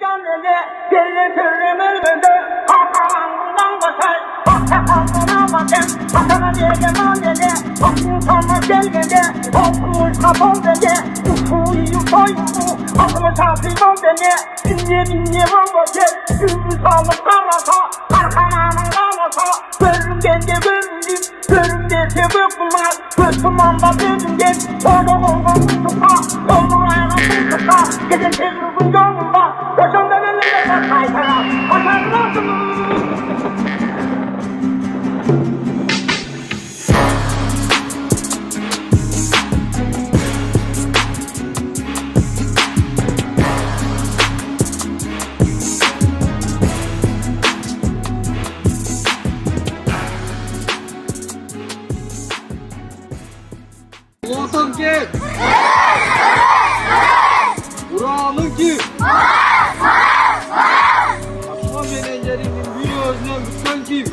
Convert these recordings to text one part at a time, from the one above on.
Gönlüne geri türlümüldü Hakan'dan basar Hakan'dan basar Hakan'a dedim annede Hakkın sana gelmedi Hakkımız kapol dedi Ufu iyi koydu Hakkımız hafif ol dedi Binye vurmasın Gümrüz alıp karasa Hakan'dan basar Görüm kendi görümdüm Görüm desi bıkmaz Müslüman'da dönümdüm Orada tutar Yolun ayağını tutar Gidin tezgürün yolunda Yaşamda önünde kaytara Kaçarlasın Ulan kim? Buranın kim? Akşam menajerinin bir özlem lütfen kim?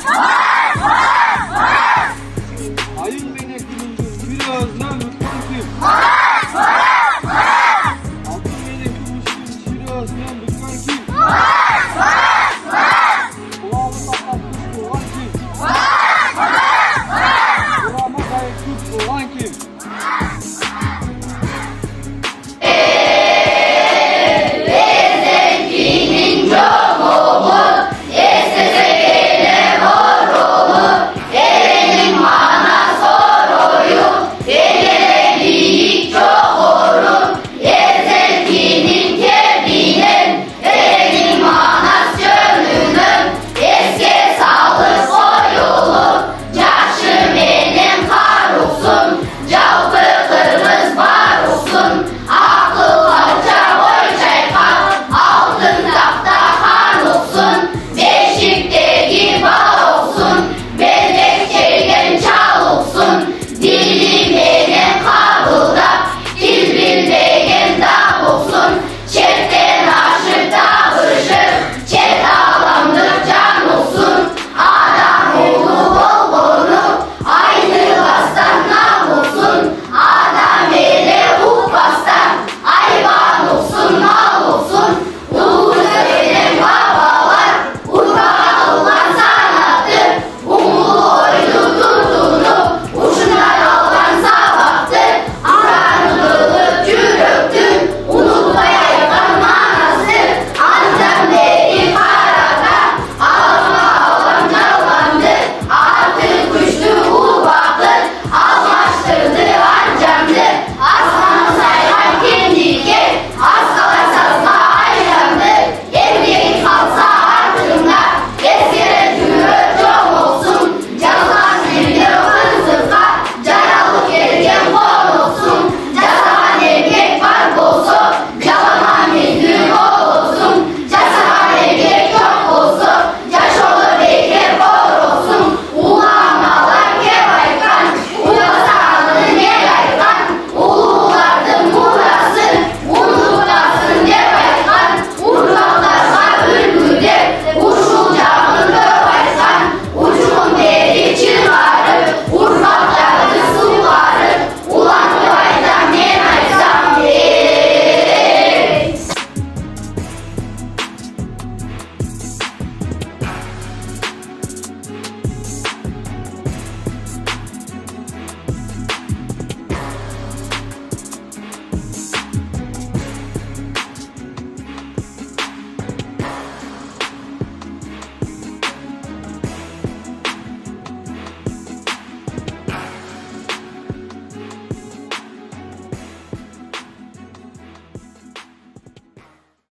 Ayın menekinin bir özlem lütfen kim? Altın menekinin bir özlem lütfen kim?